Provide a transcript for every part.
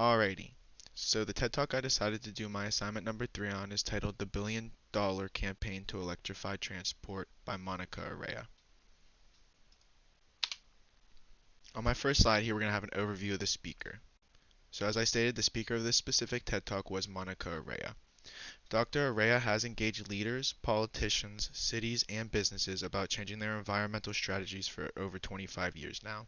Alrighty. So the TED Talk I decided to do my assignment number 3 on is titled The Billion Dollar Campaign to Electrify Transport by Monica Araya. On my first slide here, we're going to have an overview of the speaker. So as I stated, the speaker of this specific TED Talk was Monica Araya. Dr. Araya has engaged leaders, politicians, cities, and businesses about changing their environmental strategies for over 25 years now.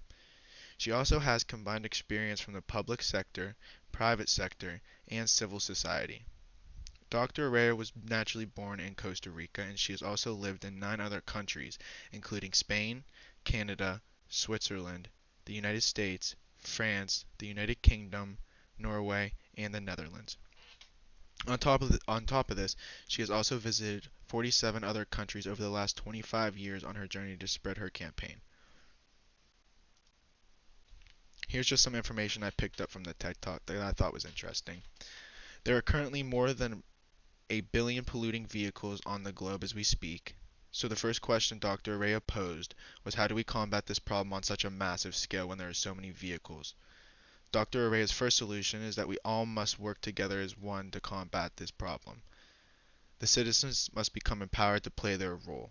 She also has combined experience from the public sector, private sector, and civil society. Dr. Araya was naturally born in Costa Rica, and she has also lived in 9 other countries, including Spain, Canada, Switzerland, the United States, France, the United Kingdom, Norway, and the Netherlands. On top of this, she has also visited 47 other countries over the last 25 years on her journey to spread her campaign. Here's just some information I picked up from the TED Talk that I thought was interesting. There are currently more than a billion polluting vehicles on the globe as we speak. So the first question Dr. Araya posed was, how do we combat this problem on such a massive scale when there are so many vehicles? Dr. Araya's first solution is that we all must work together as one to combat this problem. The citizens must become empowered to play their role.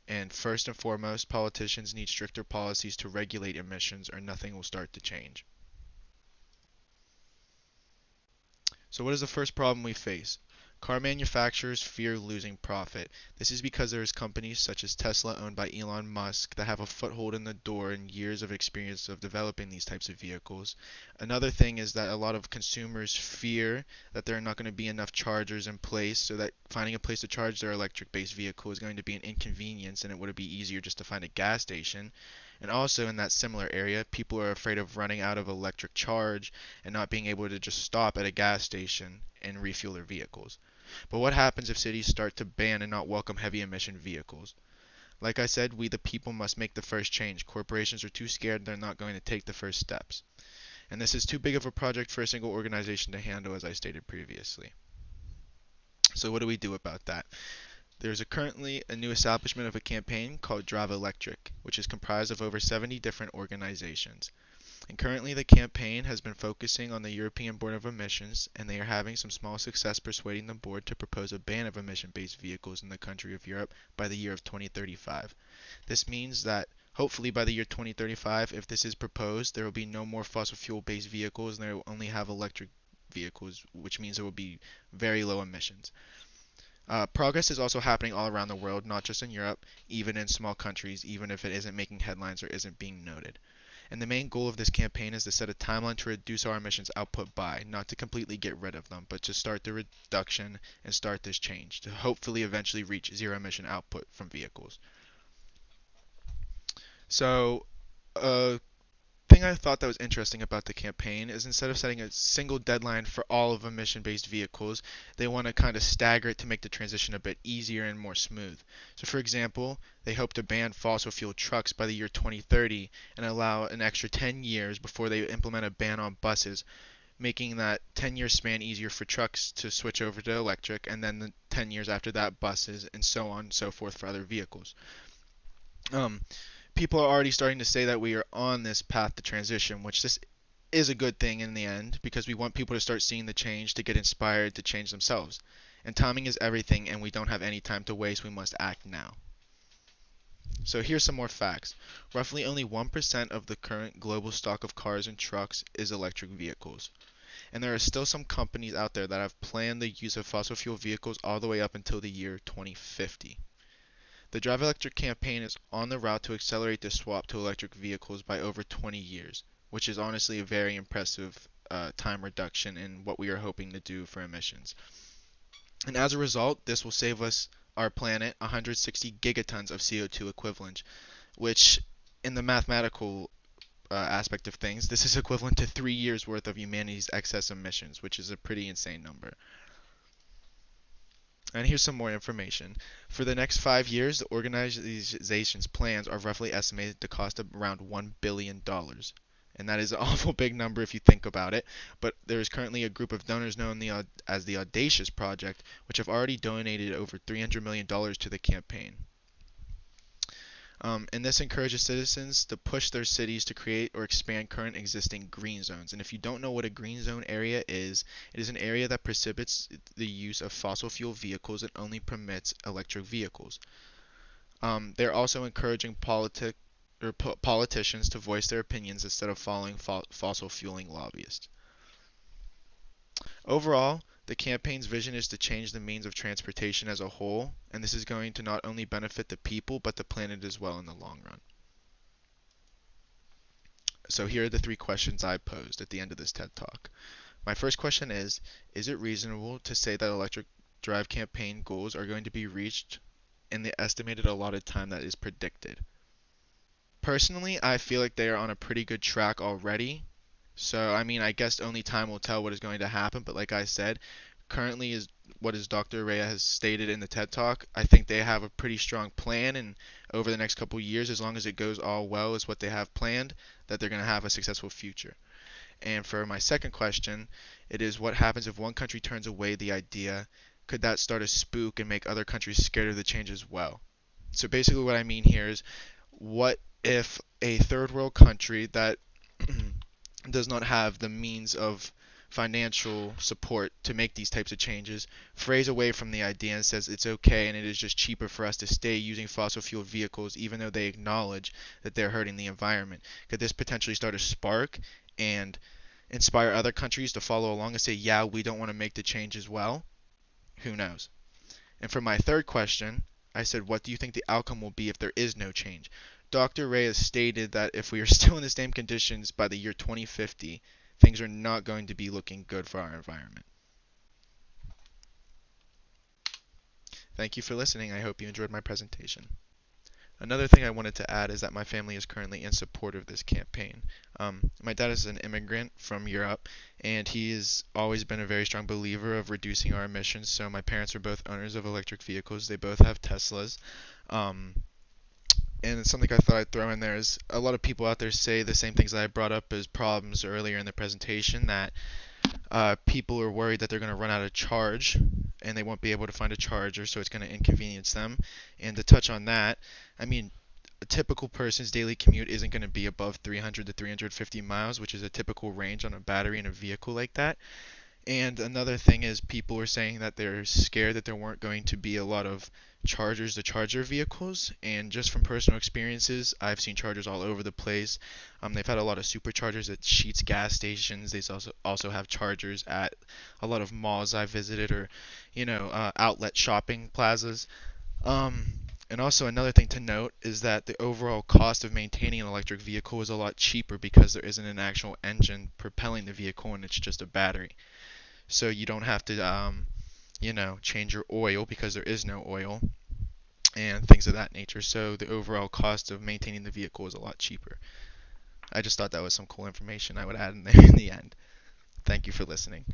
And first and foremost, politicians need stricter policies to regulate emissions or nothing will start to change. So what is the first problem we face? Car manufacturers fear losing profit. This is because there is companies such as Tesla owned by Elon Musk that have a foothold in the door and years of experience of developing these types of vehicles. Another thing is that a lot of consumers fear that there are not going to be enough chargers in place, so that finding a place to charge their electric-based vehicle is going to be an inconvenience, and it would be easier just to find a gas station. And also in that similar area, people are afraid of running out of electric charge and not being able to just stop at a gas station and refuel their vehicles. But what happens if cities start to ban and not welcome heavy emission vehicles? Like I said, we the people must make the first change. Corporations are too scared, they're not going to take the first steps. And this is too big of a project for a single organization to handle, as I stated previously. So what do we do about that? There's currently a new establishment of a campaign called Drive Electric, which is comprised of over 70 different organizations. And currently the campaign has been focusing on the European Board of Emissions, and they are having some small success persuading the board to propose a ban of emission-based vehicles in the country of Europe by the year of 2035. This means that hopefully by the year 2035, if this is proposed, there will be no more fossil fuel-based vehicles and they will only have electric vehicles, which means there will be very low emissions. Progress is also happening all around the world, not just in Europe, even in small countries, even if it isn't making headlines or isn't being noted. And the main goal of this campaign is to set a timeline to reduce our emissions output by, not to completely get rid of them, but to start the reduction and start this change, to hopefully eventually reach zero emission output from vehicles. So, thing I thought that was interesting about the campaign is instead of setting a single deadline for all of emission-based vehicles, they want to kind of stagger it to make the transition a bit easier and more smooth. So for example, they hope to ban fossil fuel trucks by the year 2030 and allow an extra 10 years before they implement a ban on buses, making that 10-year span easier for trucks to switch over to electric, and then the 10 years after that buses, and so on and so forth for other vehicles. People are already starting to say that we are on this path to transition, which this is a good thing in the end because we want people to start seeing the change to get inspired to change themselves. And timing is everything, and we don't have any time to waste. We must act now. So here's some more facts. Roughly only 1% of the current global stock of cars and trucks is electric vehicles. And there are still some companies out there that have planned the use of fossil fuel vehicles all the way up until the year 2050. The Drive Electric campaign is on the route to accelerate the swap to electric vehicles by over 20 years, which is honestly a very impressive time reduction in what we are hoping to do for emissions. And as a result, this will save us, our planet, 160 gigatons of CO2 equivalent, which in the mathematical aspect of things, this is equivalent to 3 years worth of humanity's excess emissions, which is a pretty insane number. And here's some more information. For the next 5 years, the organization's plans are roughly estimated to cost around $1 billion. And that is an awful big number if you think about it. But there is currently a group of donors known as the Audacious Project, which have already donated over $300 million to the campaign. And this encourages citizens to push their cities to create or expand current existing green zones. And if you don't know what a green zone area is, it is an area that prohibits the use of fossil fuel vehicles and only permits electric vehicles. They're also encouraging politicians to voice their opinions instead of following fossil fueling lobbyists. Overall, the campaign's vision is to change the means of transportation as a whole, and this is going to not only benefit the people but the planet as well in the long run. So here are the three questions I posed at the end of this TED Talk. My first question is it reasonable to say that electric drive campaign goals are going to be reached in the estimated allotted time that is predicted? Personally, I feel like they are on a pretty good track already. So, I mean, I guess only time will tell what is going to happen, but like I said, currently is what is Dr. Rea has stated in the TED Talk. I think they have a pretty strong plan, and over the next couple years, as long as it goes all well as what they have planned, that they're going to have a successful future. And for my second question, it is what happens if one country turns away the idea? Could that start a spook and make other countries scared of the change as well? So basically what I mean here is what if a third world country that does not have the means of financial support to make these types of changes frays away from the idea and says it's okay and it is just cheaper for us to stay using fossil fuel vehicles even though they acknowledge that they're hurting the environment? Could this potentially start a spark and inspire other countries to follow along and say, yeah, we don't want to make the change as well? Who knows? And for my third question, I said, what do you think the outcome will be if there is no change? Dr. Ray has stated that if we are still in the same conditions by the year 2050, things are not going to be looking good for our environment. Thank you for listening. I hope you enjoyed my presentation. Another thing I wanted to add is that my family is currently in support of this campaign. My dad is an immigrant from Europe, and he has always been a very strong believer of reducing our emissions. So my parents are both owners of electric vehicles. They both have Teslas. Um, and something I thought I'd throw in there is a lot of people out there say the same things that I brought up as problems earlier in the presentation, that people are worried that they're going to run out of charge and they won't be able to find a charger, so it's going to inconvenience them. And to touch on that, I mean, a typical person's daily commute isn't going to be above 300 to 350 miles, which is a typical range on a battery in a vehicle like that. And another thing is people are saying that they're scared that there weren't going to be a lot of chargers to charge their vehicles. And just from personal experiences, I've seen chargers all over the place. They've had a lot of superchargers at Sheetz gas stations. They also have chargers at a lot of malls I've visited, or outlet shopping plazas. Um, and also another thing to note is that the overall cost of maintaining an electric vehicle is a lot cheaper because there isn't an actual engine propelling the vehicle and it's just a battery. So you don't have to, change your oil because there is no oil and things of that nature. So the overall cost of maintaining the vehicle is a lot cheaper. I just thought that was some cool information I would add in there in the end. Thank you for listening.